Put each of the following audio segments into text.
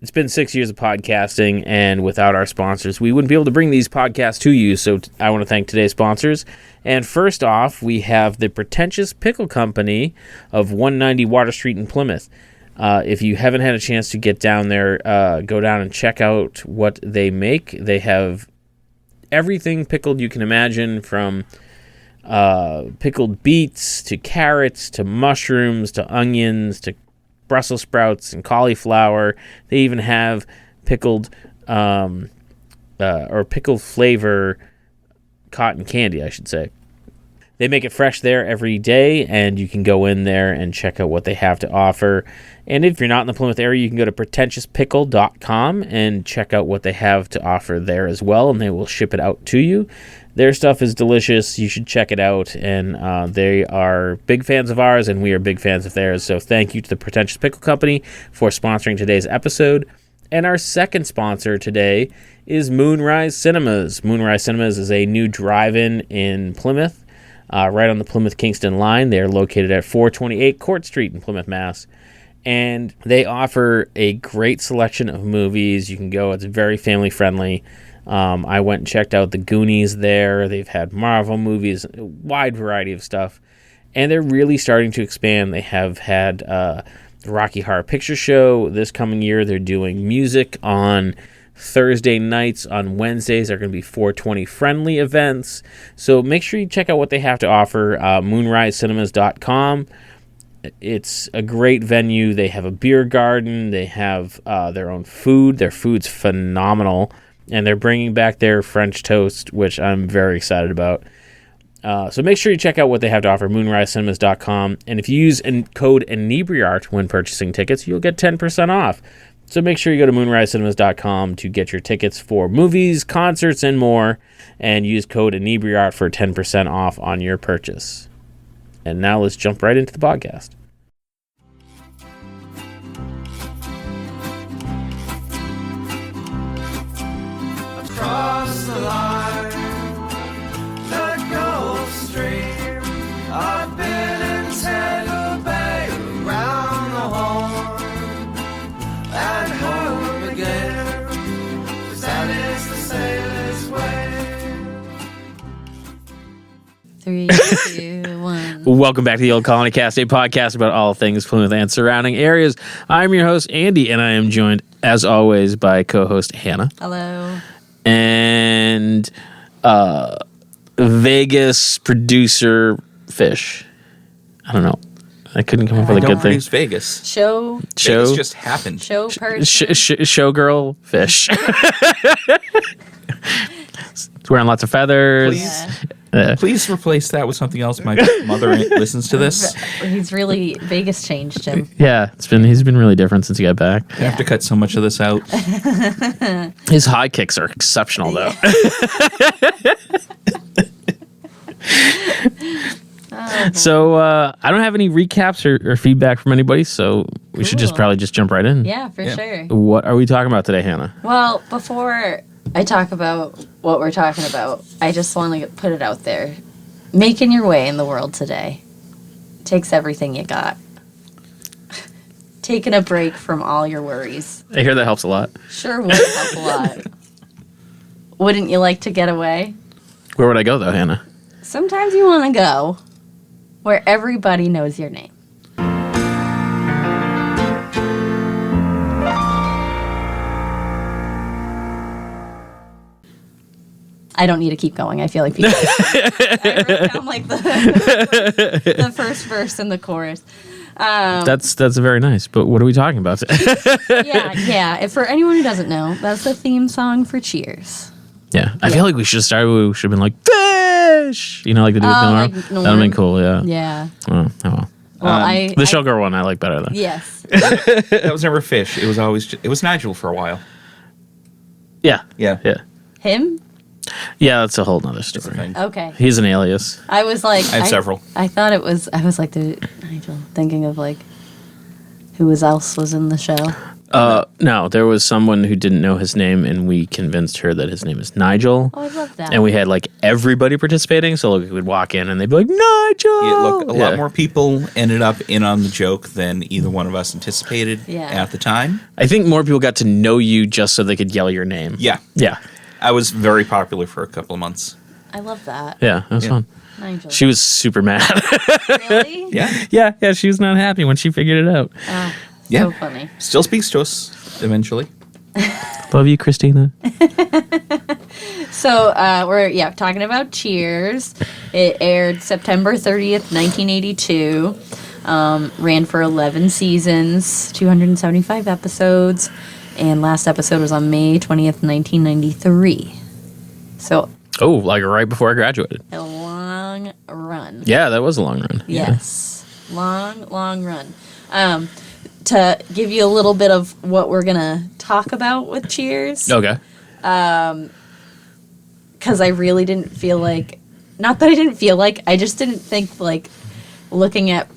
It's been 6 years of podcasting, and without our sponsors, we wouldn't be able to bring these podcasts to you. So I want to thank today's sponsors. And first off, we have the Pretentious Pickle Company of 190 Water Street in Plymouth. If you haven't had a chance to get down there, go down and check out what they make. They have everything pickled you can imagine, from pickled beets to carrots to mushrooms to onions to Brussels sprouts and cauliflower. They even have pickled or pickle flavor cotton candy, I should say. They make it fresh there every day, and you can go in there and check out what they have to offer. And if you're not in the Plymouth area, you can go to pretentiouspickle.com and check out what they have to offer there as well, and they will ship it out to you. Their stuff is delicious. You should check it out, and they are big fans of ours, and we are big fans of theirs. So thank you to the Pretentious Pickle Company for sponsoring today's episode. And our second sponsor today is Moonrise Cinemas. Moonrise Cinemas is a new drive-in in Plymouth, right on the Plymouth-Kingston line. They are located at 428 Court Street in Plymouth, Mass. And they offer a great selection of movies. You can go. It's very family-friendly. I went and checked out the Goonies there. They've had Marvel movies, a wide variety of stuff. And they're really starting to expand. They have had the Rocky Horror Picture Show this coming year. They're doing music on Thursday nights. On Wednesdays, they're going to be 420 friendly events. So make sure you check out what they have to offer, moonrisecinemas.com. It's a great venue. They have a beer garden. They have their own food. Their food's phenomenal. And they're bringing back their French toast, which I'm very excited about. So make sure you check out what they have to offer, moonrisecinemas.com. And if you use code Inebri-art when purchasing tickets, you'll get 10% off. So make sure you go to moonrisecinemas.com to get your tickets for movies, concerts, and more. And use code Inebri-art for 10% off on your purchase. And now let's jump right into the podcast. Across the line, the Gulf Stream, I've been in Tampa Bay, around the Horn, and home again, 'cause that is the sailor's way. 3, 2, 1. Welcome back to the Old Colony Cast, a podcast about all things Plymouth and surrounding areas. I'm your host, Andy, and I am joined, as always, by co-host Hanna. Hello. And Vegas producer Fish. I don't know. I couldn't come up with a good thing. Produce Vegas. Show Vegas just happened. person. Showgirl Fish. It's wearing lots of feathers. Please replace that with something else. My mother listens to this. He's really Vegas changed him. Yeah, he's been really different since he got back. I have to cut so much of this out. His high kicks are exceptional, though. So I don't have any recaps or feedback from anybody, so we should probably just jump right in. Yeah, for sure. What are we talking about today, Hanna? Well, before I talk about what we're talking about, I just want to put it out there. Making your way in the world today takes everything you got. Taking a break from all your worries. I hear that helps a lot. Sure would help a lot. Wouldn't you like to get away? Where would I go, though, Hanna? Sometimes you want to go where everybody knows your name. I don't need to keep going. I feel like people. I wrote down like the first verse and the chorus. That's very nice. But what are we talking about? Yeah. If for anyone who doesn't know, that's the theme song for Cheers. Yeah, I feel like we should have started. We should have been like Fish. You know, like they do with Noir. Like That'd have been cool. Yeah. Yeah. Oh well. The Showgirl one I like better though. Yes. That was never Fish. It was always it was Nigel for a while. Yeah. Yeah. Him? Yeah, that's a whole nother story. Okay. He's an alias. I was like, I have several. I thought it was. I was like, Nigel, thinking of like who else was in the show. No, there was someone who didn't know his name, and we convinced her that his name is Nigel. Oh, I love that. And we had like everybody participating, so like, we would walk in and they'd be like, Nigel! Yeah, look, a lot more people ended up in on the joke than either one of us anticipated at the time. I think more people got to know you just so they could yell your name. Yeah. Yeah. I was very popular for a couple of months. I love that. Yeah, that was fun. Nigel. She was super mad. Really? Yeah. yeah, she was not happy when she figured it out. Oh, Yeah. so funny. Still speaks to us eventually. Love you, Christina. So we're talking about Cheers. It aired September 30th, 1982. Ran for 11 seasons, 275 episodes, and last episode was on May 20th, 1993. So Oh, like right before I graduated. a long run. Yeah, that was a long run. Yes. Long run. To give you a little bit of what we're going to talk about with Cheers. Okay. Because I really didn't feel like, not that I didn't feel like, I just didn't think like looking at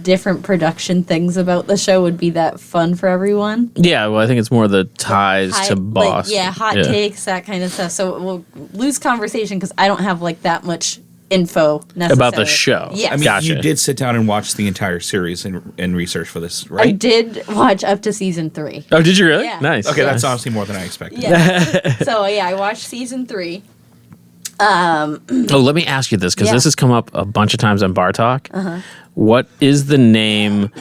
different production things about the show would be that fun for everyone. Yeah, well, I think it's more the ties to Boss. Like, hot takes, that kind of stuff. So we'll lose conversation because I don't have like that much info necessarily. About the show. Yes. I mean, Gotcha. you did sit down and watch the entire series and research for this, right? I did watch up to season 3. Oh, did you really? Yeah. Nice. Okay, that's Nice. honestly more than I expected. Yeah. So I watched season 3. Oh, let me ask you this, because Yeah. this has come up a bunch of times on Bar Talk. What is the name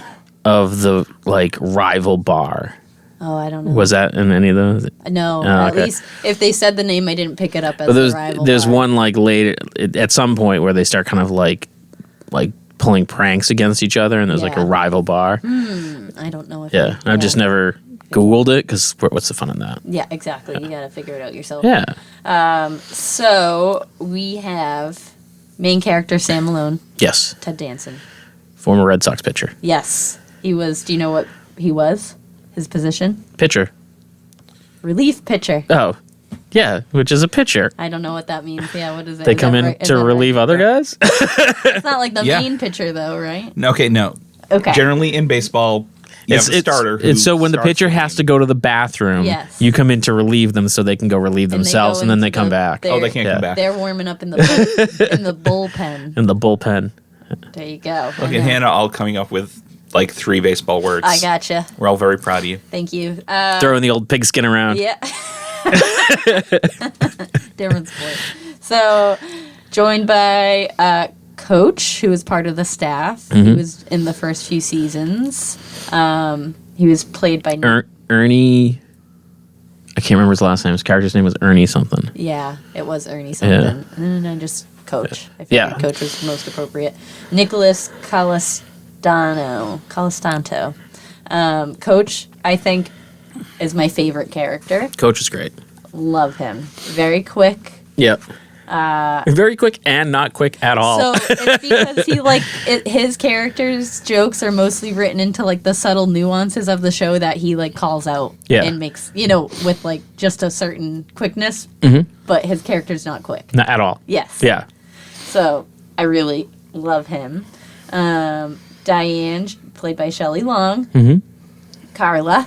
of the like rival bar? Oh, I don't know. Was that in any of those? No, Oh, at okay. least if they said the name, I didn't pick it up as But the rival. there's bar. one like later at some point where they start kind of like pulling pranks against each other, and there's like a Yeah. rival bar. I don't know if. Yeah, I've just never Googled it because what's the fun in that? Yeah, exactly. You gotta figure it out yourself. Yeah. So we have main character Sam Malone, Yes. Ted Danson. Former Red Sox pitcher. Yes, he was. Do you know what he was? His position? Pitcher. Relief pitcher. Oh, yeah, which is a pitcher. I don't know what that means. Yeah, what is it? They Is come that in right? Is to that right? relieve other guys. It's not like the Yeah. main pitcher though, right? Okay, no. Okay. Generally in baseball, you have a starter. It's so when the starts pitcher the has game. to go to the bathroom, Yes. you come in to relieve them so they can go relieve And they themselves, go and then they into come the- back Oh, they can't Yeah. come back. They're warming up in the in the bullpen. in the bullpen. There you go. Look I at know. Hannah all coming up with like 3 baseball words. I gotcha. We're all very proud of you. Thank you. Throwing the old pigskin around. Yeah. Different sport. So, joined by Coach, who was part of the staff. He was in the first few seasons. He was played by Ernie. I can't remember his last name. His character's name was Ernie something. yeah, it was Ernie something, and then just Coach. I figured Yeah. Coach was most appropriate. Nicholas Colastanto. Coach, I think, is my favorite character. Coach is great. Love him. Very quick. Yep. Very quick and not quick at all. So it's because his character's jokes are mostly written into like the subtle nuances of the show that he like calls out and makes, with like just a certain quickness. But his character's not quick. Not at all. Yes. Yeah. So I really love him. Diane, played by Shelley Long. Carla.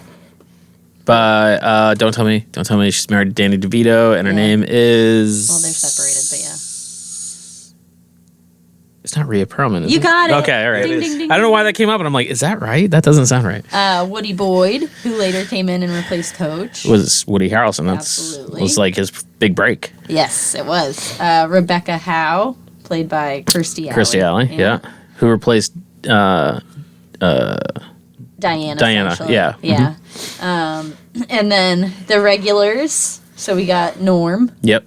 But don't tell me she's married to Danny DeVito, and her name is. Well, they're separated, but yeah. It's not Rhea Perlman. Is You it? got it. Okay, all right. Ding, ding, ding, I don't know ding. why that came up, and I'm like, is that right? That doesn't sound right. Woody Boyd, who later came in and replaced Coach. Was Woody Harrelson? Absolutely. Was like his big break. Yes, it was. Rebecca Howe, played by Kirstie Alley. Kirstie Alley, yeah. Who replaced Diana. Diana, essentially. yeah. Yeah. And then the regulars. So we got Norm. Yep.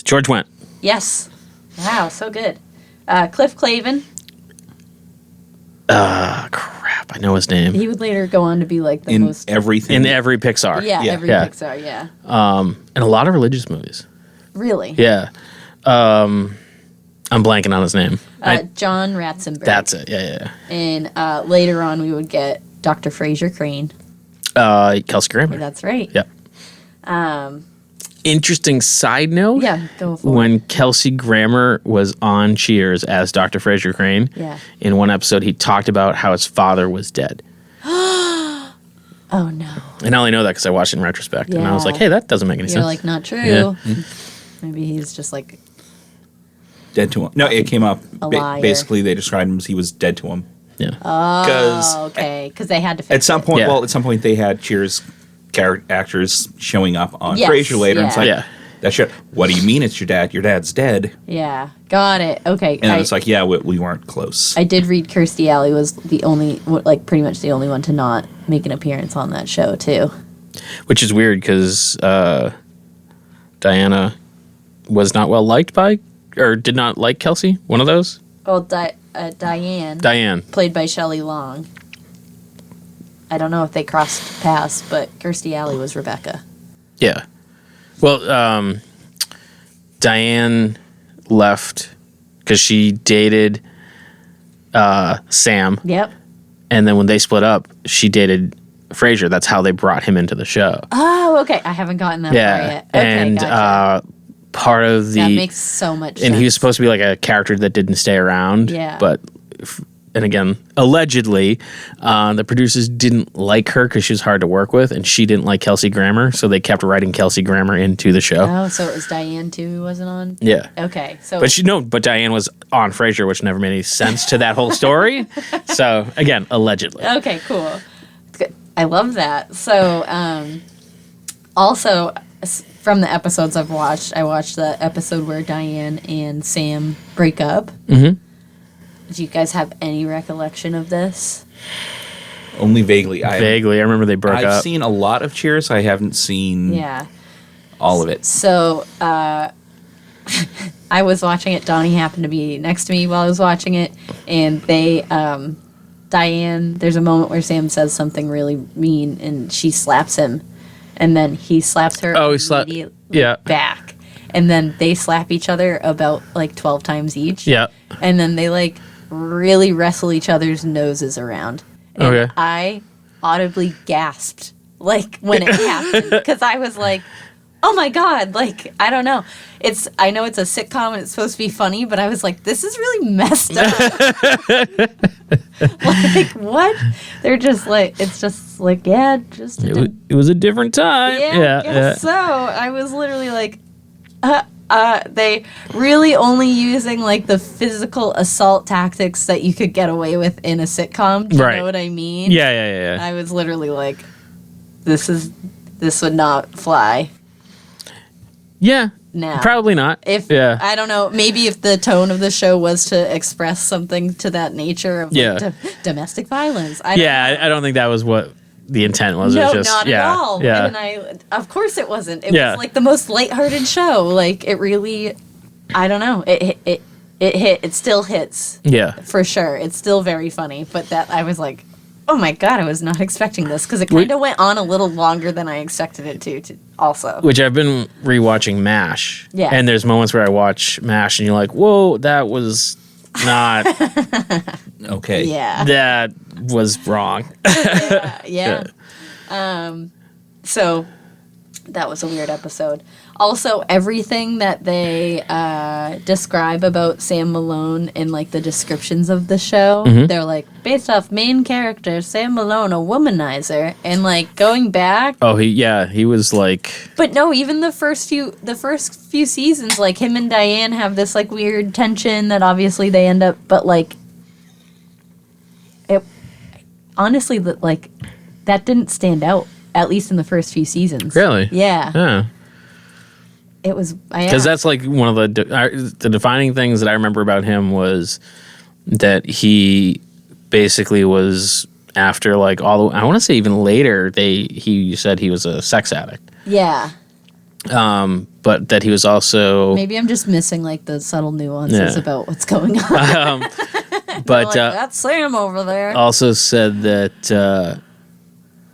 George Wendt. Yes. Wow, so good. Cliff Clavin. Crap, I know his name. He would later go on to be like the In most. everything. In every Pixar. Yeah, Yeah. every Yeah. Pixar, yeah. And a lot of religious movies. Really? Yeah. I'm blanking on his name. John Ratzenberger. That's it. Yeah. And later on, we would get Dr. Fraser Crane. Kelsey Grammer. That's right. Yep. interesting side note. Yeah, go for When it. Kelsey Grammer was on Cheers as Dr. Fraser Crane, in one episode he talked about how his father was dead. Oh, no. And I only know that because I watched it in retrospect. And I was Yeah. like, hey, that doesn't make any You're sense. like, not true. Yeah. Maybe he's just like Dead to him. No, it came up. A liar. Basically, they described him as he was dead to him. Yeah. Oh, okay. Because they had to fix At some point, Yeah. at some point, they had Cheers actors showing up on Yes, Frasier later. And it's like, yeah. that shit. What do you mean it's your dad? Your dad's dead. Yeah. Got it. Okay. And it's like, yeah, we weren't close. I did read Kirstie Alley was the only, like, pretty much the only one to not make an appearance on that show, too. Which is weird because Diana was not well liked by, or did not like Kelsey. One of those. Well, Diane. Diane. Played by Shelley Long. I don't know if they crossed paths, but Kirstie Alley was Rebecca. Yeah. Well, Diane left because she dated Sam. Yep. And then when they split up, she dated Frasier. That's how they brought him into the show. Oh, okay. I haven't gotten that far yet. Okay, and gotcha. part of the That makes so much sense. and he was supposed to be like a character that didn't stay around. Yeah. But and again, allegedly, the producers didn't like her because she was hard to work with, and she didn't like Kelsey Grammer, so they kept writing Kelsey Grammer into the show. Oh, so it was Diane too who wasn't on? Yeah. Okay. So But Diane was on Frasier, which never made any sense to that whole story. So again, allegedly. okay, cool. Good. I love that. So also from the episodes I've watched, I watched the episode where Diane and Sam break up. Mm-hmm. Do you guys have any recollection of this? Only vaguely. Vaguely, I remember they broke I've up. seen a lot of Cheers. I haven't seen Yeah. all of it. So I was watching it. Donnie happened to be next to me while I was watching it, and they Diane. There's a moment where Sam says something really mean, and she slaps him, and then he slaps her. Oh, he slapped. immediately Yeah. back, and then they slap each other about like 12 times each. Yeah. And then they like really wrestle each other's noses around. And Okay. I audibly gasped like when it happened because I was like, oh my God, like, I don't know. I know it's a sitcom and it's supposed to be funny, but I was like, this is really messed up. Like, what? They're just like, it's just like, yeah, just. It was a different time. Yeah, I guess so. I was literally like, they really only using like the physical assault tactics that you could get away with in a sitcom. Do you Right. know what I mean? Yeah. I was literally like, this would not fly Yeah. now. Probably not. I don't know, maybe if the tone of the show was to express something to that nature of like, domestic violence. I don't think that was what the intent was. No, it was just, not at all. Yeah. And of course it wasn't. It Yeah. was like the most lighthearted show. Like it really, I don't know. It hit. It still hits Yeah. for sure. It's still very funny. But that I was like, oh my God, I was not expecting this because it kind of went on a little longer than I expected it to also. Which I've been rewatching MASH. Yeah. And there's moments where I watch MASH and you're like, whoa, that was not, Okay. Yeah. that was wrong. Yeah. So that was a weird episode. Also, everything that they describe about Sam Malone in like the descriptions of the show, they're like based off main character Sam Malone, a womanizer, and like going back. Oh, he was like, But no, even the first few seasons, like him and Diane have this like weird tension that obviously they end up, but like it honestly that didn't stand out at least in the first few seasons. really? Yeah. Yeah. It was Because that's like one of the defining things that I remember about him was that he basically was after like all the, I want to say even later he said he was a sex addict. Yeah. But that he was also Maybe I'm just missing like the subtle nuances Yeah. about what's going on. but Like, that's Sam over there. also said that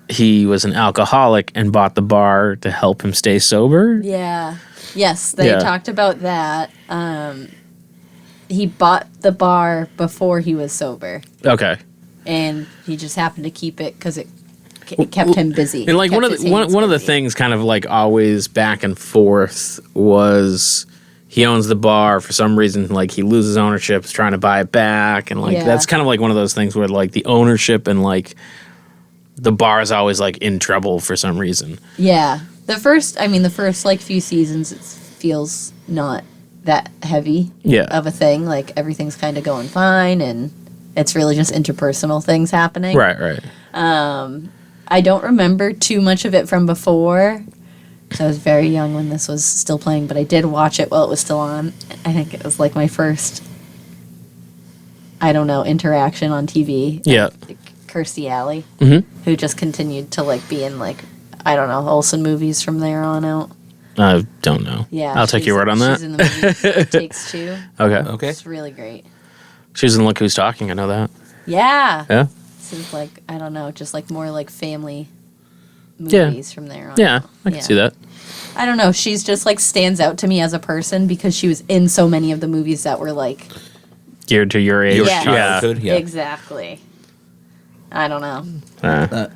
he was an alcoholic and bought the bar to help him stay sober. Yeah. Yes, they Yeah. talked about that. He bought the bar before he was sober, Okay. and he just happened to keep it because it it kept him busy. And like Kept one his of the hands one of the busy. things kind of like always back and forth was he owns the bar for some reason, like he loses ownership, is trying to buy it back, and like Yeah. that's kind of like one of those things where like the ownership and like the bar is always like in trouble for some reason. Yeah. The first like few seasons, it feels not that heavy of a thing. Like everything's kind of going fine, and it's really just interpersonal things happening. Right. I don't remember too much of it from before. I was very young when this was still playing, but I did watch it while it was still on. I think it was like my first, interaction on TV. Yeah. Kirstie Alley, Mm-hmm. who just continued to like be in like, Olsen movies from there on out. I don't know. Yeah. I'll take your word on that. She's in the movie It Takes Two. Okay. It's really great. She was in Look Who's Talking. I know that. Yeah. Yeah. This is like, just like more like family movies from there on. Yeah, I can see that. I don't know. She's just like stands out to me as a person because she was in so many of the movies that were like Geared to your age. Your Yeah. childhood, yeah. exactly. I don't know.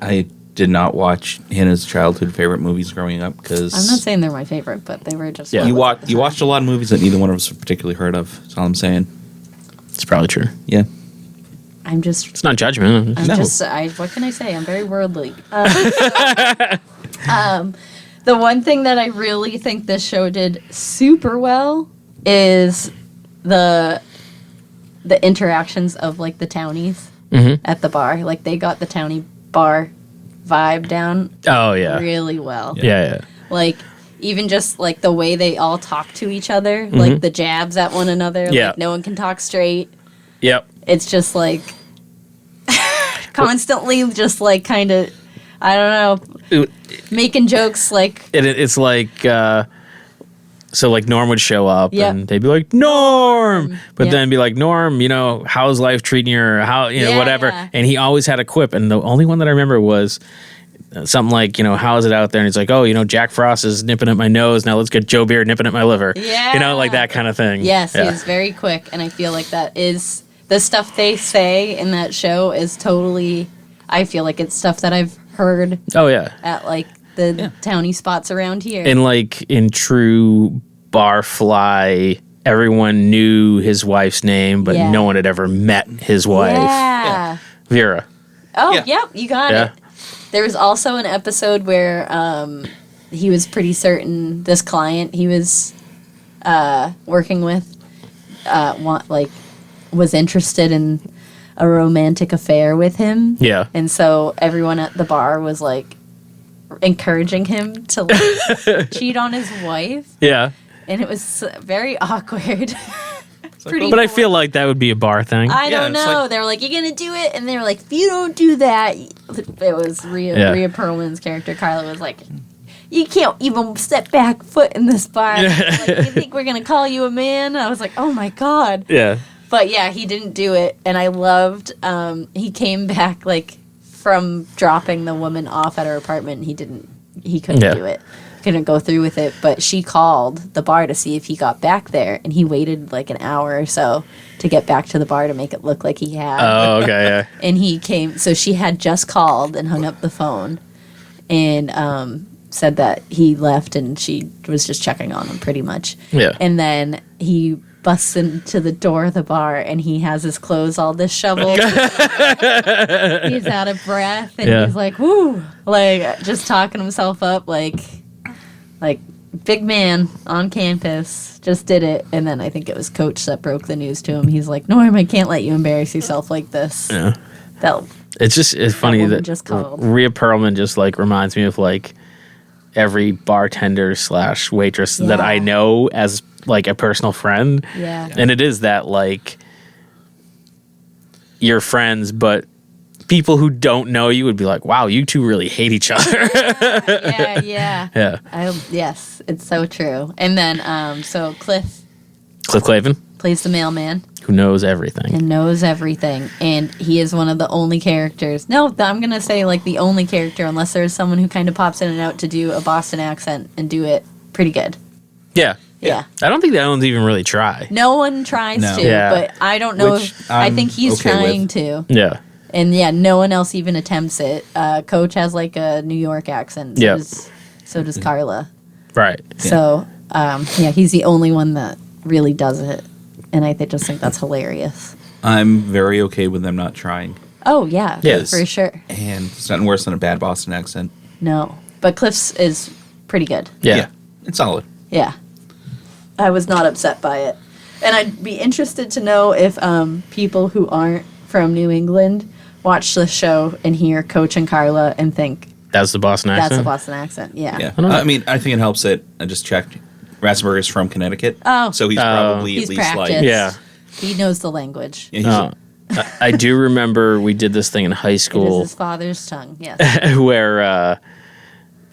I did not watch Hannah's childhood favorite movies growing up because I'm not saying they're my favorite, but they were just. Yeah. you watched a lot of movies that neither one of us particularly heard of. That's all I'm saying. It's probably true. Yeah. I'm just. It's not judgment. I'm No. just. What can I say? I'm very worldly. The one thing that I really think this show did super well is the interactions of like the townies at the bar. Like they got the townie bar vibe down Oh, yeah. really well. Yeah. Like even just like the way they all talk to each other, like the jabs at one another. Yeah. Like no one can talk straight. Yep. It's just like constantly just like kind of, I don't know, making jokes like. It's like, so like Norm would show up Yep. and they'd be like, Norm! But Yep. then be like, Norm, how's life treating you or how, Yeah, whatever. yeah. And he always had a quip. And the only one that I remember was something like, how is it out there? And he's like, oh, Jack Frost is nipping at my nose. Now let's get Joe Beer nipping at my liver. Yeah. Like that kind of thing. Yes, Yeah. he is very quick, and I feel like that is the stuff they say in that show is totally. I feel like it's stuff that I've heard Oh, yeah. at like the towny spots around here. And like in true Barfly, everyone knew his wife's name, but Yeah. no one had ever met his wife. Yeah. Vera. Oh, Yeah. yep, you got Yeah. it. There was also an episode where he was pretty certain this client he was working with was interested in a romantic affair with him. Yeah. And so everyone at the bar was like encouraging him to like, cheat on his wife. Yeah. And it was very awkward. But I feel like that would be a bar thing. I Yeah, don't it's know. like- They were like, "You're gonna do it," and they were like, "If you don't do that," it was Rhea Perlman's character. Carla was like, "You can't even step back foot in this bar. Like, you think we're gonna call you a man?" I was like, "Oh my god!" Yeah. But yeah, he didn't do it, and I loved. He came back like from dropping the woman off at her apartment. And he couldn't Yeah. do it. Couldn't go through with it, but she called the bar to see if he got back there, and he waited like an hour or so to get back to the bar to make it look like he had. Oh, okay. Yeah. And he came, so she had just called and hung up the phone, and said that he left, and she was just checking on him pretty much. Yeah. And then he busts into the door of the bar, and he has his clothes all disheveled. He's out of breath, and Yeah. he's like, "Woo!" Like just talking himself up, like big man on campus, just did it. And then I think it was Coach that broke the news to him. He's like, "Norm, I can't let you embarrass yourself like this." Yeah. That It's funny woman that just called. Rhea Perlman just like reminds me of like every bartender / waitress that Yeah. I know as like a personal friend. Yeah. And it is that like you're friends, but people who don't know you would be like, wow, you two really hate each other. yeah. Yeah. Yes, it's so true. And then so Cliff Cliff Clavin, plays the mailman who knows everything. and knows everything, and he is one of the only characters. No, I'm gonna say like the only character, unless there's someone who kind of pops in and out to do a Boston accent and do it pretty good. Yeah. Yeah. I don't think that one's even really try. No one tries No. to, Yeah. but I don't know. Which I I'm think he's okay trying with. to. Yeah. And yeah, no one else even attempts it. Coach has like a New York accent. So does Carla. Right. So, he's the only one that really does it. And I just think that's hilarious. I'm very okay with them not trying. Oh, yeah, Yes. for sure. And it's nothing worse than a bad Boston accent. No. But Cliff's is pretty good. Yeah. It's solid. Yeah. I was not upset by it. And I'd be interested to know if people who aren't from New England watch the show and hear Coach and Carla and think That's the Boston accent? that's a Boston accent. Yeah. Yeah. don't know. I mean, I think it helps that I just checked. Ratzenberger is from Connecticut. Oh. So he's probably He's at least like. practiced. Yeah. He knows the language. Yeah, he's I do remember we did this thing in high It is school his father's tongue. Yes. where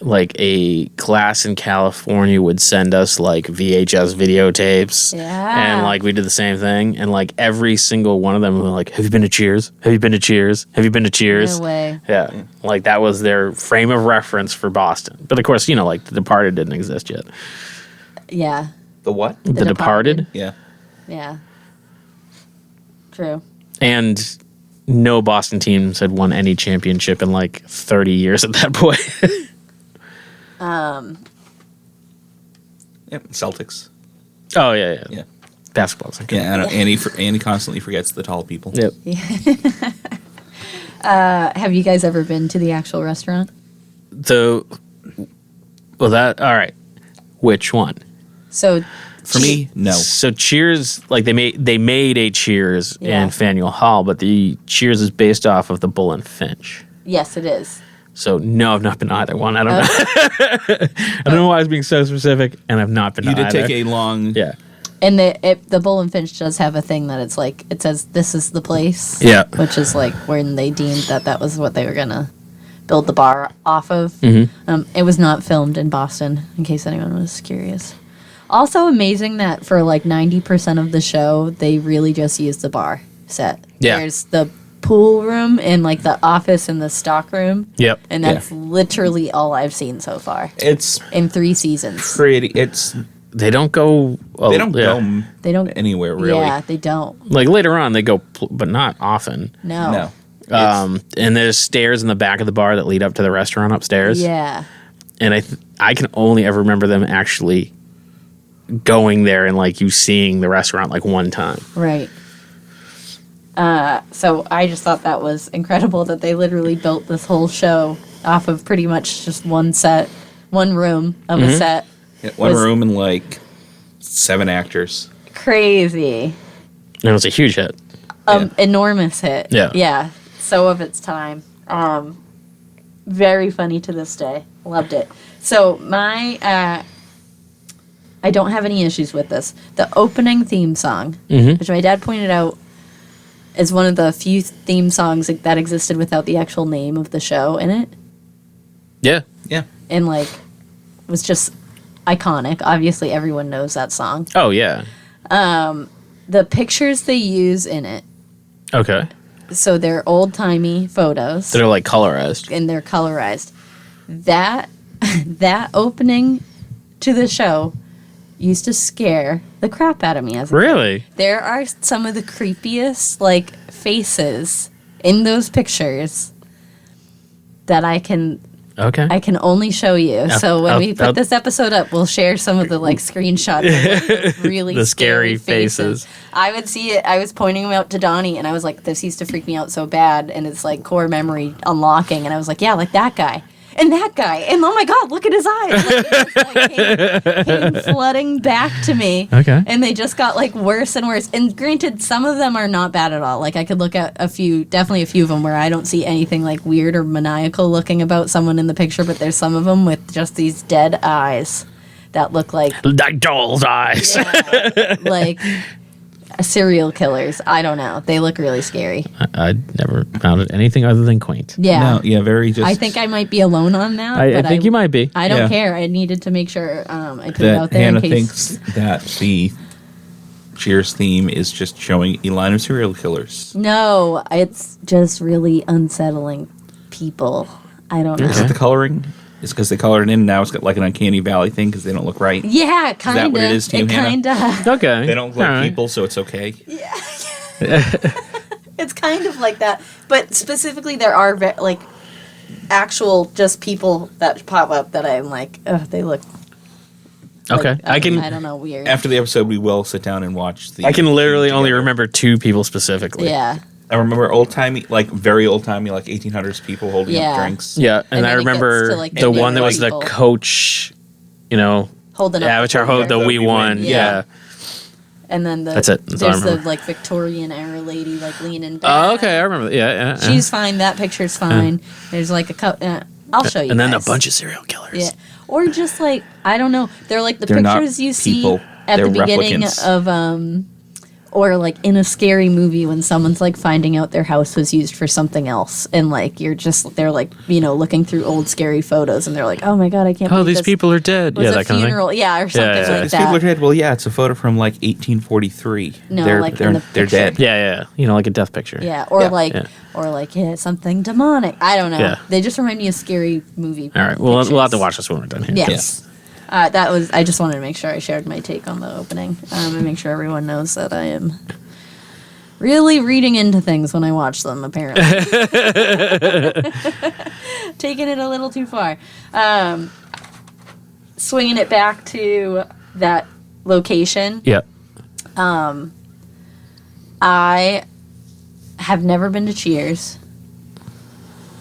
like a class in California would send us like VHS videotapes. Yeah. And like we did the same thing. And like every single one of them were like, have you been to Cheers? Have you been to Cheers? Have you been to Cheers? No way. Yeah. Like that was their frame of reference for Boston. But of course, like The Departed didn't exist yet. Yeah. the what? The Departed. Yeah. Yeah. True. And no Boston teams had won any championship in like 30 years at that point. Yep. Celtics. Oh, yeah. Yeah. Basketball's okay. Yeah. I know. Andy constantly forgets the tall people. Yep. Have you guys ever been to the actual restaurant? All right. Which one? So For me, no. So Cheers, like they made a Cheers Yeah. in Faneuil Hall, but the Cheers is based off of the Bull and Finch. yes, it is. So no, I've not been to either one. I don't know. I don't know why I was being so specific, and I've not been You to did either. take a long. Yeah. And the Bull and Finch does have a thing that it's like, it says, "This is the place." Yeah. Which is like when they deemed that was what they were going to build the bar off of. Mm-hmm. It was not filmed in Boston, in case anyone was curious. Also amazing that for like 90% of the show, they really just used the bar set. Yeah. There's the pool room and like the office and the stock room. Yep. And that's literally all I've seen so far It's in 3 seasons. pretty. It's They don't go. they don't go They don't anywhere really. Yeah, they don't. Like later on, they go, but not often. No. No. And there's stairs in the back of the bar that lead up to the restaurant upstairs. Yeah. And I can only ever remember them actually going there and like you seeing the restaurant like one time. Right. So I just thought that was incredible that they literally built this whole show off of pretty much just one room of a set. Yeah, one Was- room and like 7 actors. Crazy. And it was a huge hit. Yeah. Enormous hit. Yeah. Yeah. So of its time. Very funny to this day. Loved it. So I don't have any issues with this. The opening theme song, which my dad pointed out, is one of the few theme songs that existed without the actual name of the show in it. Yeah. Yeah. And like was just iconic. Obviously everyone knows that song. Oh, yeah. The pictures they use in it, Okay. so they're old-timey photos They're like colorized. and they're colorized. That opening to the show used to scare the crap out of me as a kid. Really? There are some of the creepiest like faces in those pictures that I can Okay. only show you. So when we put I'll- this episode up, we'll share some of the like screenshots of like, those really The scary faces. I would see it. I was pointing them out to Donnie, and I was like, "This used to freak me out so bad." And it's like core memory unlocking, and I was like, "Yeah, like that guy." And that guy, and oh my God, look at his eyes! Like, it just, like, came flooding back to me. Okay. And they just got like worse and worse. And granted, some of them are not bad at all. Like I could look at definitely a few of them where I don't see anything like weird or maniacal looking about someone in the picture. But there's some of them with just these dead eyes that look like Like doll's eyes. like serial killers. I don't know. They look really scary. I never found it anything other than quaint. Yeah. No, yeah, very just. I think I might be alone on that. I but think you might be. I don't Yeah. care. I needed to make sure I put it that out there Hannah in case. thinks that the Cheers theme is just showing a line of serial killers. No, it's just really unsettling people. I don't know. Is it the coloring? It's because they colored it in, and now it's got like an uncanny valley thing because they don't look right. Yeah, kind of. what it is to you, It Hannah? kind of. Okay. They don't look like All right. people, so it's okay. It's kind of like that, but specifically there are like actual just people that pop up that I'm like, oh, they look. Okay, Like, I can. I don't know, weird. After the episode, we will sit down and watch the. I can literally only together. remember 2 people specifically. Yeah. I remember old timey, like very old timey, like 1800s people holding Yeah. up drinks. Yeah, and And I then it gets remember to, like, the the one that was the people. coach. Holding up Avatar, the the folder. wee one. Yeah. Yeah. And then That's it. That's all I there's the remember. like Victorian era lady like leaning down. Oh, okay, I remember. Yeah. She's fine. That picture's fine. There's like a couple. I'll show you. And then guys. a bunch of serial killers. Yeah. Or just like I don't know. They're like the They're not pictures you people. see at They're the beginning replicants. of or like in a scary movie when someone's like finding out their house was used for something else and like they're like looking through old scary photos and they're like, oh my god, I can't. Oh, believe these this people are dead. was Yeah, a that kind of thing. funeral, yeah, or something yeah. like These people are that. dead. Well, yeah, it's a photo from like 1843. No, they're like in they're the they're picture. dead. Yeah. Like a death picture. Yeah, or Yeah. like something demonic. I don't know. Yeah. They just remind me of scary movie. All right. Well, we'll have to pictures. watch this when we're done here. Yes. That was. I just wanted to make sure I shared my take on the opening and make sure everyone knows that I am really reading into things when I watch them. Apparently, taking it a little too far. Swinging it back to that location. Yeah. I have never been to Cheers,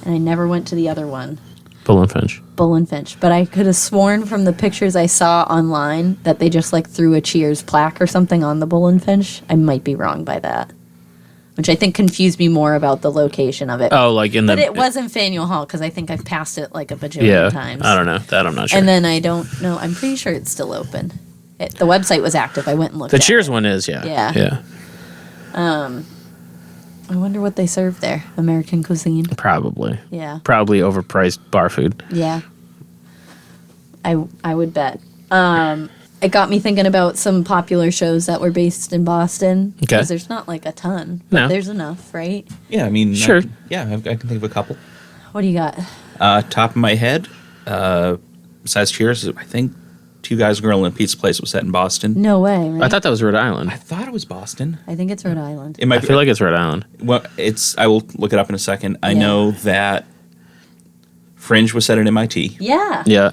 and I never went to the other one. Bull and Finch. Bull and Finch, but I could have sworn from the pictures I saw online that they just like threw a Cheers plaque or something on the Bull and Finch. I might be wrong by that, which I think confused me more about the location of it. Oh, like in the. But it wasn't Faneuil Hall because I think I've passed it like a bajillion times. I don't know. That I'm not sure. And then I don't know. I'm pretty sure it's still open. The website was active. I went and looked. the at Cheers it. one is, yeah. Yeah. Yeah. I wonder what they serve there. American cuisine. Probably. Yeah. Probably overpriced bar food. Yeah. I would bet. It got me thinking about some popular shows that were based in Boston. Okay. Because there's not like a ton, but No. there's enough, right? Yeah, I mean, Sure. I can think of a couple. What do you got? Top of my head, besides Cheers, I think Two Guys, a Girl, and a Pizza Place was set in Boston. No way, right? I thought that was Rhode Island. I thought it was Boston. I think it's Rhode Island. It might I feel like it's Rhode Island. Well, it's. I will look it up in a second. I Yeah. know that Fringe was set at MIT. Yeah. Yeah.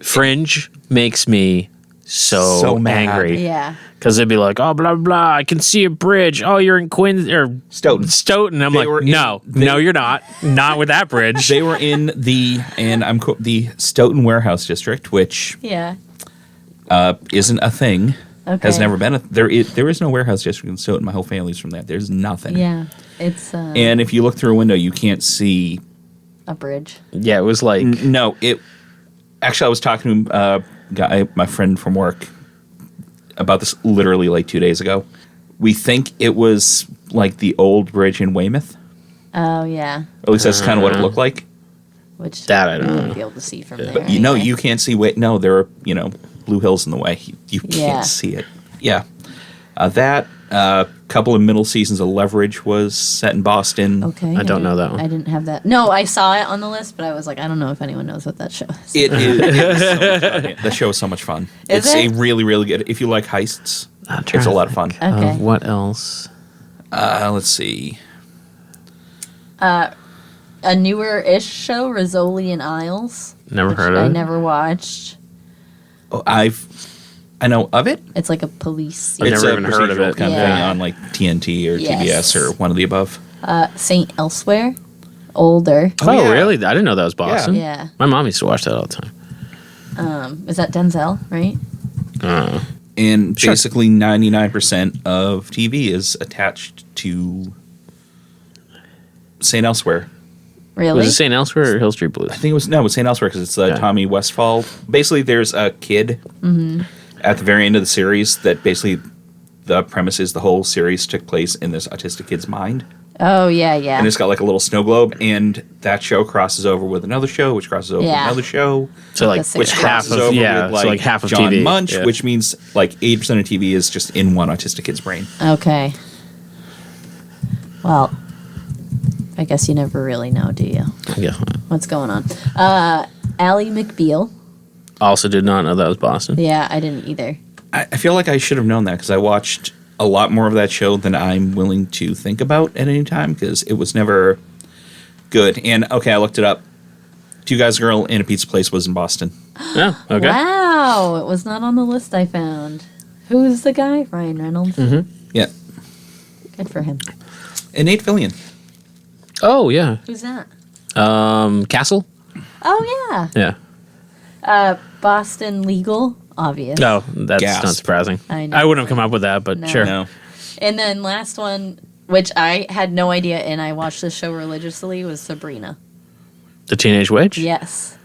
Fringe makes me so mad. angry. Yeah. Because they'd be like, oh, blah, blah, I can see a bridge. Oh, you're in Quinn or Stoughton. Stoughton. I'm They like, were in- no, they- no, you're not. Not with that bridge. They were in the the Stoughton Warehouse District, which Yeah. isn't a thing. Okay. Has never been a. There is no warehouse district in Stoughton. My whole family's from that. There's nothing. Yeah. It's And if you look through a window, you can't see. a bridge. Yeah, it was like, No, it. Actually, I was talking to a guy, my friend from work, about this literally like 2 days ago. We think it was like the old bridge in Weymouth. Oh, yeah. At least that's kind of what it looked like. Which That I you don't wouldn't know. be able to see from there. But you know, anyway. you can't see. No, there are blue hills in the way. You can't Yeah. see it. Yeah, that couple of middle seasons of Leverage was set in Boston. Okay. I don't know that one. I didn't have that. No, I saw it on the list, but I was like, I don't know if anyone knows what that show is. It is. It is so much fun. The show is so much fun. Is It's a it? really, really good. If you like heists, I'm trying it's a to lot of fun. Okay. what else? Let's see. A newer-ish show, Rizzoli and Isles. Never which heard of I it. never watched. Oh, I know of it. It's like a police. I've It's never a even heard of procedural it. kind of Yeah. thing on like TNT or Yes. TBS or one of the above. Saint Elsewhere. Older. Oh, yeah. really? I didn't know that was Boston. Yeah. My mom used to watch that all the time. Is that Denzel, right? And Sure. basically 99% of TV is attached to St. Elsewhere. Really? Was it St. Elsewhere or Hill Street Blues? I think it was St. Elsewhere because it's Yeah. Tommy Westfall. Basically, there's a kid at the very end of the series that basically the premise is the whole series took place in this autistic kid's mind. Oh, yeah, yeah. And it's got like a little snow globe, and that show crosses over with another show, which crosses over with Yeah. another show, So like The which six half crosses of over yeah, with so like half of John TV. Munch, Yeah. which means like 80% of TV is just in one autistic kid's brain. Okay. Well, I guess you never really know, do you? Yeah. What's going on? Ally Mcbeal. Also did not know that was Boston. Yeah, I didn't either. I feel like I should have known that because I watched a lot more of that show than I'm willing to think about at any time because it was never good. And okay, I looked it up. Two Guys, a Girl in a Pizza Place was in Boston. Oh, okay. Wow, it was not on the list I found. Who's the guy? Ryan Reynolds. Yeah. Good for him. And Nate Fillion. Oh, yeah. Who's that? Castle? Oh yeah. Yeah. Boston Legal, obvious. No, that's Gasp. not surprising. I know. I wouldn't have come up with that, but No. sure. No. And then last one, which I had no idea, and I watched this show religiously, was Sabrina. The Teenage Witch? Yes.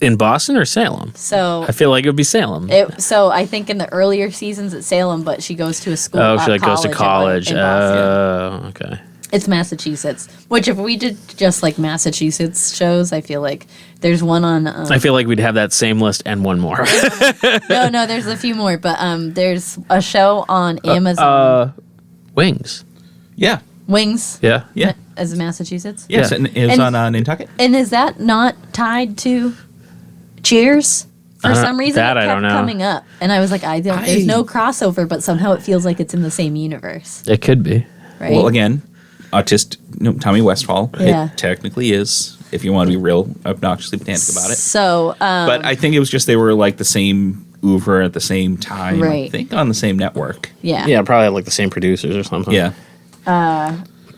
In Boston or Salem? So I feel like it would be Salem. So I think in the earlier seasons at Salem, but she goes to a school. Oh, she like goes to college. in Boston. Oh, okay. It's Massachusetts. Which, if we did just like Massachusetts shows, I feel like there's one on. I feel like we'd have that same list and one more. No, there's a few more, but there's a show on Amazon. Wings. Yeah. Wings. Yeah. Yeah. As Massachusetts. Yes, Yeah. and it was And- on Nantucket. And is that not tied to Cheers? For some reason, that it I kept don't know. coming up, and I was like, there's no crossover, but somehow it feels like it's in the same universe, It could be. right? Well, again, Tommy Westphal. Yeah. It technically is, if you want to be real obnoxiously pedantic about it. So, But I think it was just they were like the same oeuvre at the same time. I Right. think on the same network. yeah. Yeah, probably like the same producers or something. Yeah.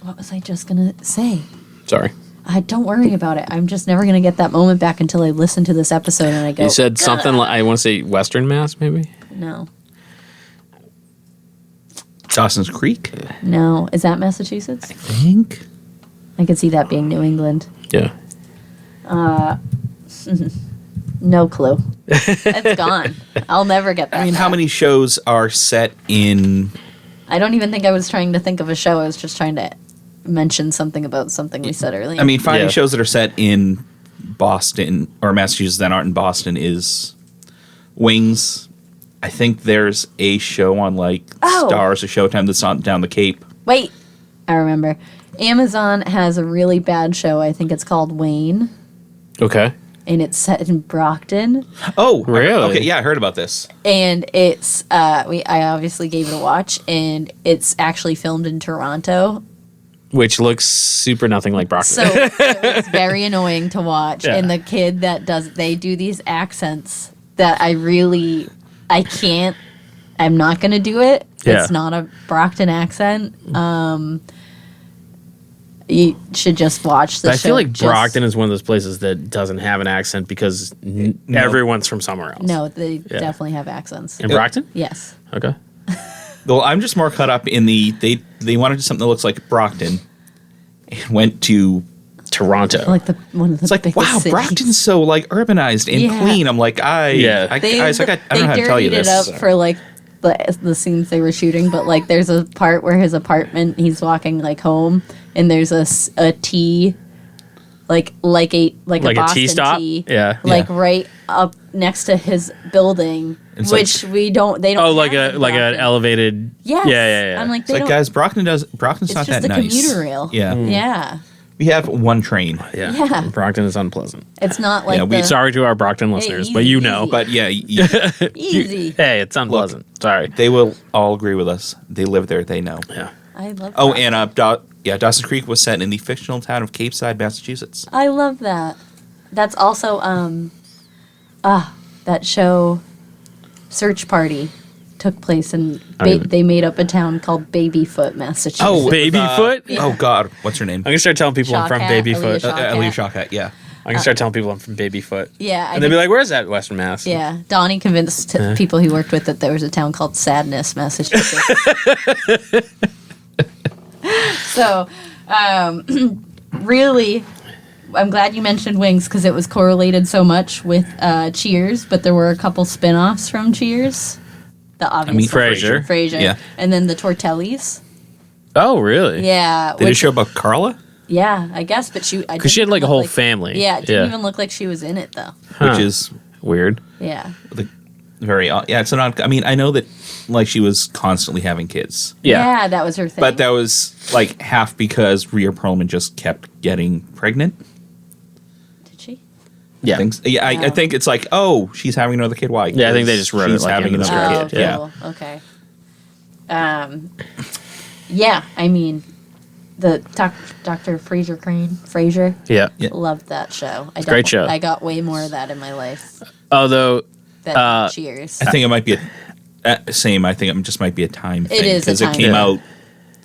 What was I just gonna say? Sorry. Don't worry about it. I'm just never gonna get that moment back until I listen to this episode and I go. You said something like, I want to say Western Mass, maybe? No, Dawson's Creek, no. Is that Massachusetts? I think. I could see that being New England. Yeah. No clue. It's gone. I'll never get that. I mean, how many shows are set in? I don't even think I was trying to think of a show. I was just trying to mention something about something we said earlier. I mean, finding Yeah. shows that are set in Boston or Massachusetts that aren't in Boston is Wings. I think there's a show on like Oh. Stars or Showtime that's on down the Cape. Wait, I remember. Amazon has a really bad show. I think it's called Wayne, Okay. and it's set in Brockton. Oh, Really? Okay, yeah, I heard about this. And it's I obviously gave it a watch, and it's actually filmed in Toronto. Which looks super nothing like Brockton. So it was very annoying to watch. Yeah. And the kid that they do these accents that I can't. I'm not gonna do it. Yeah. It's not a Brockton accent. You should just watch the I show. feel like just- Brockton is one of those places that doesn't have an accent because everyone's from somewhere else. No, they definitely have accents. In Brockton? Yes. Okay. Well, I'm just more caught up in they wanted to do something that looks like Brockton and went to Toronto. Like one of the it's like, biggest wow, cities. Brockton's so like urbanized and Yeah. clean. I'm like, They I don't know how to tell you dirtied this. it up for like the scenes they were shooting, but like there's a part where his apartment, he's walking like home, and there's a tea, like a Like a Boston tea stop? tea, Yeah. like Yeah. right up next to his building, It's which they don't. Oh, like have a in like an Brockton. elevated. Yes. Yeah. I'm like, It's they like, don't. guys, Brockton's It's not just that a nice. commuter rail. Yeah. Yeah. We have one train. Yeah. Brockton is unpleasant. It's not like Yeah, we- Sorry to our Brockton listeners, but you know. But yeah, easy. Hey, it's unpleasant. Sorry. they will all agree with us. They live there. They know. Yeah. I love. Oh, that. and Dawson's Creek was set in the fictional town of Cape Side, Massachusetts. I love that. That's also that show Search Party took place in they made up a town called Babyfoot, Massachusetts. Oh, Babyfoot? Oh God, what's her name? I'm gonna start telling people I'm from Shawkat, Babyfoot. Alicia Aaliyah Shawkat. Yeah. I'm gonna start telling people I'm from Babyfoot. yeah, And they'll be like, "Where's that, Western Mass?" yeah. Donnie convinced people he worked with that there was a town called Sadness, Massachusetts. So, really, I'm glad you mentioned Wings because it was correlated so much with Cheers, but there were a couple spin-offs from Cheers. The obvious Frasier. Frasier, Yeah. and then the Tortellis. Oh, really? Yeah, Did it show about Carla? yeah, I guess, but Because she had like a whole family. Yeah, it didn't even look like she was in it though. Which is weird. Yeah, very odd. Yeah, it's an odd. I mean, I know that like she was constantly having kids, Yeah. that was her thing. but that was like half because Rhea Perlman just kept getting pregnant. Did she? Yeah. I think it's like, oh, she's having another kid. Why? Yeah, I think they just wrote it She's like having in the another script. kid. Oh, cool. Okay. Yeah, I mean, the Dr. Frasier. Yeah. Yeah. Loved that show. Great show. I got way more of that in my life Although, than Cheers. I think it might be same. I think it just might be a time thing. is a because it time came thing. out.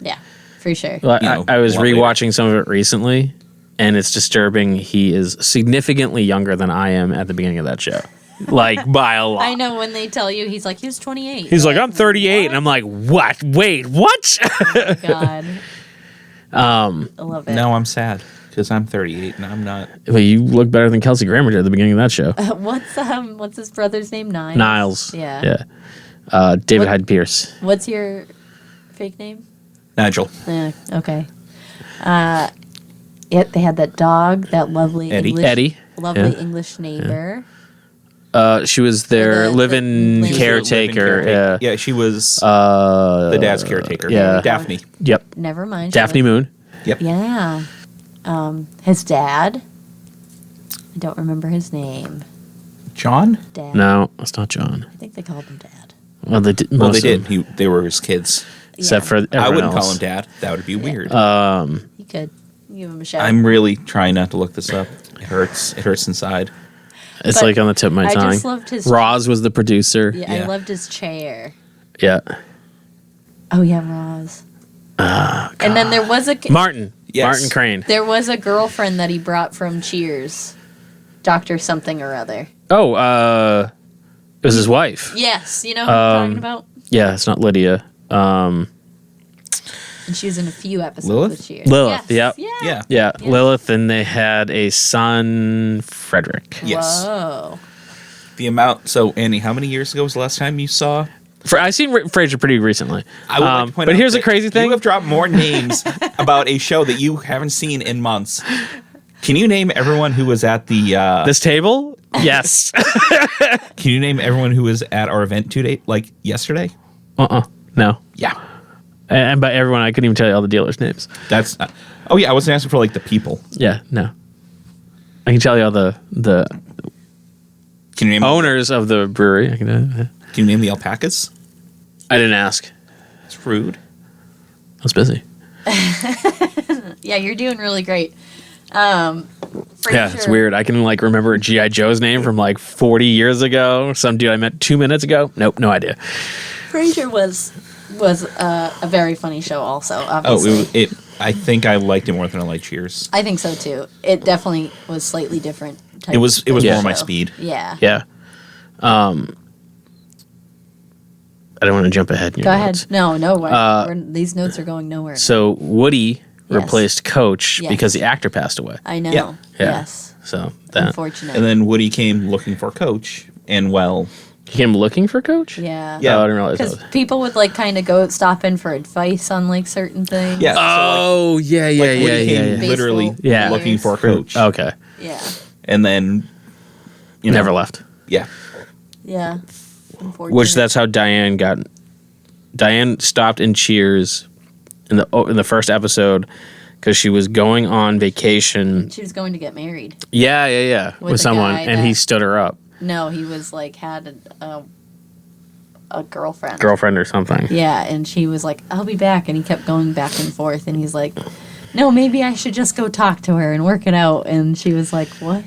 Yeah, for sure. well, You know, I was a lot later. rewatching some of it recently, and it's disturbing. He is significantly younger than I am at the beginning of that show. Like, by a lot. I know when they tell you he's like, he was 28. He's like, I'm 38. And I'm like, what? Wait, what? God. I love it. No, I'm sad because I'm 38 and I'm not. Well, you look better than Kelsey Grammer did at the beginning of that show. What's his brother's name? Niles. Yeah. Yeah. David What- Hyde Pierce. What's your fake name? Nigel. Okay. They had that dog, that lovely Eddie. English, Eddie. lovely Yeah. English neighbor. She was their The live-in live-in caretaker. Yeah, she was Yeah. the dad's caretaker. yeah. Daphne. Yep. Never mind. Daphne Moon. Yep. Yeah. His dad. I don't remember his name. John? Dad. No, that's not John. I think they called him Dad. Well, they did. Well, they most of did. them, They were his kids. except Yeah, for everyone I wouldn't else. call him dad. That would be weird. He could. Give him a shout. I'm really trying not to look this up. It hurts. It hurts inside. It's But like on the tip of my I tongue. just loved his. Roz was the producer. Yeah, I Yeah. loved his chair. Yeah. Oh yeah, Roz. And then there was a Martin. Yes. Martin Crane. there was a girlfriend that he brought from Cheers, Dr. something or other. Oh, it was his wife. Yes, you know who I'm talking about. Yeah, it's not Lydia. And she was in a few episodes Lilith? of Cheers. Lilith, Yes. yep. Yeah. Yeah. Yeah, Lilith, and they had a son, Frederick. Yes. Whoa. The amount. So, Annie, how many years ago was the last time you saw? I've seen Frasier pretty recently. I would like to point but out here's the that crazy thing. You have dropped more names about a show that you haven't seen in months. Can you name everyone who was at the? This table? Yes. Can you name everyone who was at our event yesterday? No. Yeah. And by everyone, I couldn't even tell you all the dealers' names. That's. Oh yeah, I wasn't asking for the people. Yeah, no. I can tell you all the Can you name owners of the brewery. I Can you name the alpacas? I didn't ask. It's rude. I was busy. Yeah, you're doing really great. Yeah, it's Frasier- weird. I can remember G.I. Joe's name from 40 years ago. Some dude I met 2 minutes ago. Nope, no idea. Frasier was a very funny show. Also, obviously. I think I liked it more than I liked Cheers. I think so too. It definitely was slightly different. It was Yeah. more my speed. Yeah. Yeah. I don't want to jump ahead. in your Go ahead. notes. No, these notes are going nowhere. So Woody Yes. replaced Coach Yes. because the actor passed away. I know. Yeah. Yeah. Yes. So that Unfortunate. And then Woody came looking for Coach, and he came looking for Coach. yeah. Yeah. Oh, I didn't realize that. Because people would kind of go stop in for advice on certain things. yeah. Oh yeah, yeah, Woody yeah, came yeah. literally Baseball Yeah. looking for Coach, Okay, Yeah. and then never left. Yeah, Yeah. Unfortunate. Which that's how Diane got. Diane stopped in Cheers in the first episode because she was going on vacation. She was going to get married. Yeah, with a someone, guy and he that- stood her up, No, he was had a girlfriend. girlfriend or something. Yeah, and she was like, "I'll be back," and he kept going back and forth, and he's like, "No, maybe I should just go talk to her and work it out." And she was like, "What?"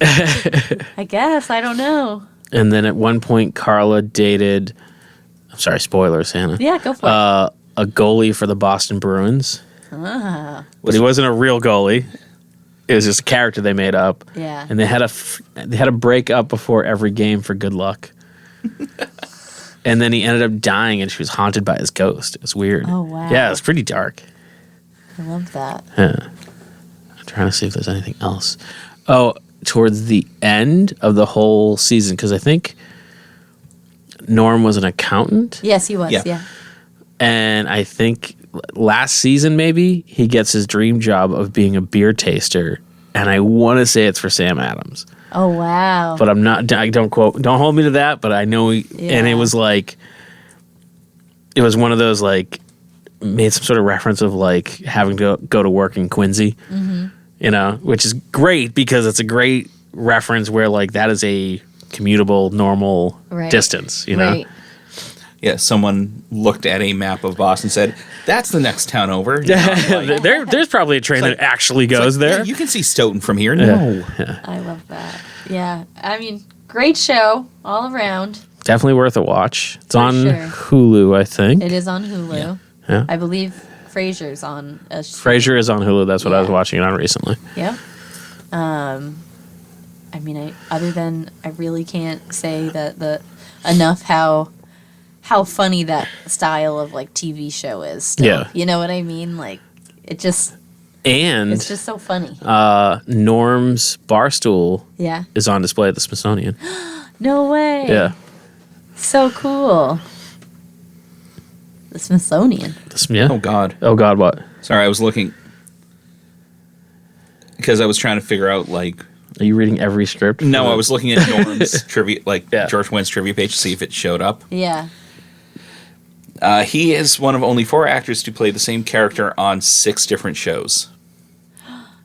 I guess I don't know. And then at one point, Carla dated. I'm sorry, spoilers, Hannah. Yeah, go for it. A goalie for the Boston Bruins, Ah, but he wasn't a real goalie. It was just a character they made up. yeah. And they had a break up before every game for good luck. And then he ended up dying, and she was haunted by his ghost. It was weird. Oh, wow. Yeah, it was pretty dark. I love that. I'm trying to see if there's anything else. Oh, towards the end of the whole season, because I think Norm was an accountant, Yes, he was. Yeah. Yeah. and I think last season maybe he gets his dream job of being a beer taster, and I want to say it's for Sam Adams. Oh wow. But I'm not. Don't hold me to that. But I know, and Yeah. it was it was one of those made some sort of reference of having to go to work in Quincy, Mm-hmm. which is great because it's a great reference where like that is a commutable, normal Right. distance, you know? Right. Yeah, someone looked at a map of Boston and said, "That's the next town over." Like, There's probably a train that actually goes like, there. yeah, you can see Stoughton from here. No. I love that. Yeah. I mean, great show all around. Definitely worth a watch. It's For on sure. Hulu, I think. It is on Hulu. Yeah. I believe Frasier's on. Frasier is on Hulu. That's what I was Yeah. watching it on recently. Yep. I mean, other than I really can't say that enough how funny that style of like TV show is. Still. Yeah. You know what I mean? Like it just And it's just so funny. Norm's Barstool Yeah. is on display at the Smithsonian. No way. Yeah. So cool. The Smithsonian. Yeah. Oh God. Oh, God, what? Sorry, I was looking because I was trying to figure out like. Are you reading every script? No, I was looking at Norm's trivia, like Yeah. George Wynn's trivia page to see if it showed up. Yeah. He is one of only 4 actors to play the same character on 6 different shows.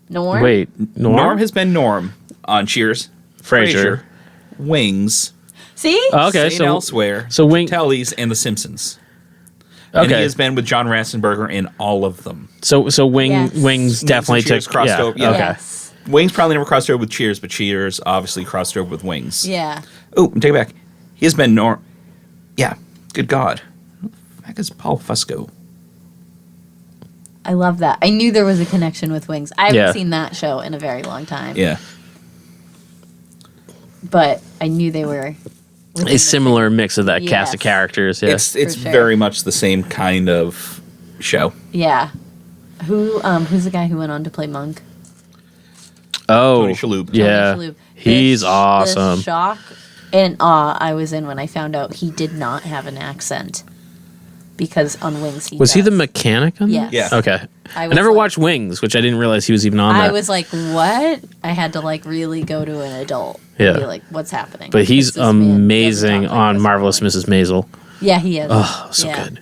Norm. Wait, Norm has been Norm on Cheers, Frasier. Wings, See? Oh, okay, St. so Elsewhere, so Wing- Telly's, and The Simpsons. And he okay, has been with John Ratzenberger in all of them. so Yes. Wings definitely and Cheers took crossed yeah, over, yeah. Okay, Yes. Wings probably never crossed over with Cheers, but Cheers obviously crossed over with Wings. Yeah. Oh, take it back. He has been Norm. Yeah, good God. Who the heck is Paul Fusco? I love that. I knew there was a connection with Wings. I haven't Yeah. seen that show in a very long time. Yeah. But I knew they were within a the similar mix of that cast of Yes. characters. Yeah, It's For sure. very much the same kind of show. Yeah. Who's the guy who went on to play Monk? oh, Tony Shalhoub. yeah, Tony Shalhoub. he's The awesome. shock and awe I was in when I found out he did not have an accent. Because on Wings he Was he the does. mechanic on Yes. that? Yeah. Okay. I was never like- watched Wings, which I didn't realize he was even on I that. was like, what? I had to like really go to an adult. Yeah. And be like, what's happening? But he's This man doesn't amazing talk like on this Marvelous normally. Mrs. Maisel. Yeah, he is. Oh, so Yeah. good.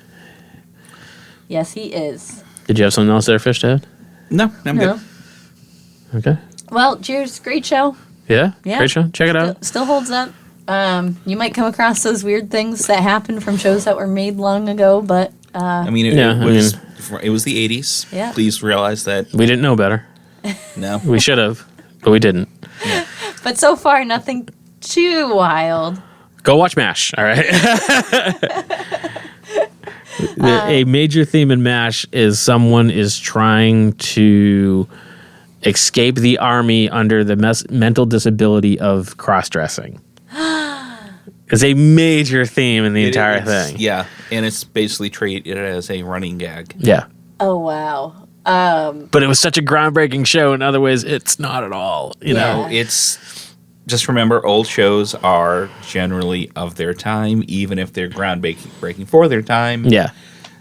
Yes, he is. Did you have something else there, Fish Dad? No, I'm No. good. Okay. Well, Cheers, great show. Yeah? Yeah. Great show. Check it out. Still holds up. You might come across those weird things that happen from shows that were made long ago, but I mean, it was the 80s. Yeah. Please realize that. We didn't know better. No. We should have, but we didn't. so far nothing too wild. Go watch MASH, all right? A major theme in MASH is someone is trying to escape the army under the mental disability of cross-dressing. It's a major theme in the entire It's- thing. Yeah, and it's basically treated as a running gag. Yeah. Oh wow. But it was such a groundbreaking show. In other ways, it's not at all. You know? Yeah. It's just remember, old shows are generally of their time, even if they're groundbreaking for their time. Yeah.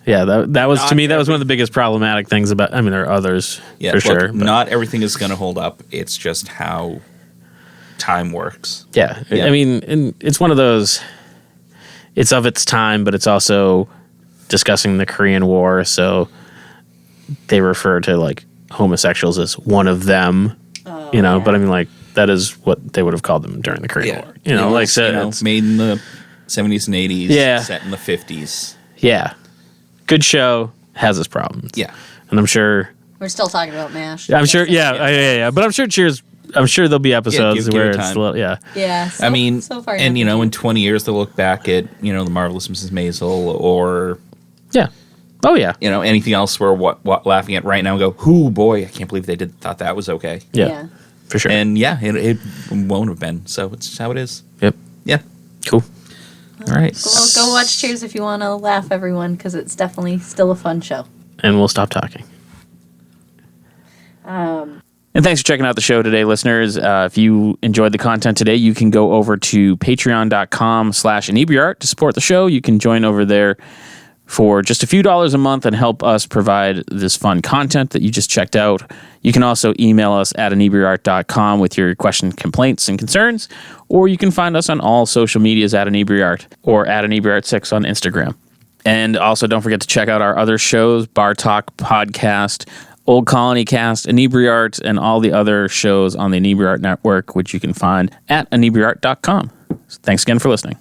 Yeah, that was, to Not me, that was one of the biggest problematic things about, I mean, there are others, Yeah, for look, sure. But not everything is going to hold up. It's just how time works. yeah. Yeah. I mean, and it's one of those, it's of its time, but it's also discussing the Korean War, so they refer to, like, homosexuals as one of them, you know, yeah. but I mean, like, that is what they would have called them during the Korean Yeah, War. You know, It like, was, so you know, it's, made in the 70s and 80s. Yeah. Set in the 50s. yeah. Good show, has its problems. Yeah. And I'm sure, We're still talking about MASH. I'm sure, yeah. But I'm sure Cheers, I'm sure there'll be episodes give where it it's time. still, yeah. Yeah. I mean, so far, and you know, nothing. in 20 years they'll look back at, you know, the Marvelous Mrs. Maisel or, Yeah. Oh, yeah. you know, anything else we're what laughing at right now and go, "Ooh, boy, I can't believe they thought that was okay." Yeah. For sure. And yeah, it won't have been. So it's how it is. Yep. Yeah. Cool. All right. Well, go watch Cheers if you want to laugh, everyone, because it's definitely still a fun show. And we'll stop talking. And thanks for checking out the show today, listeners. If you enjoyed the content today, you can go over to patreon.com/Inebri-art to support the show. You can join over there for just a few dollars a month and help us provide this fun content that you just checked out. You can also email us at Inebri-art.com with your questions, complaints, and concerns, or you can find us on all social medias at Inebri-art or at Inebri-art6 on Instagram. And also don't forget to check out our other shows, Bar Talk Podcast, Old Colony Cast, Inebri-art, and all the other shows on the Inebri-art network, which you can find at Inebri-art.com. So thanks again for listening.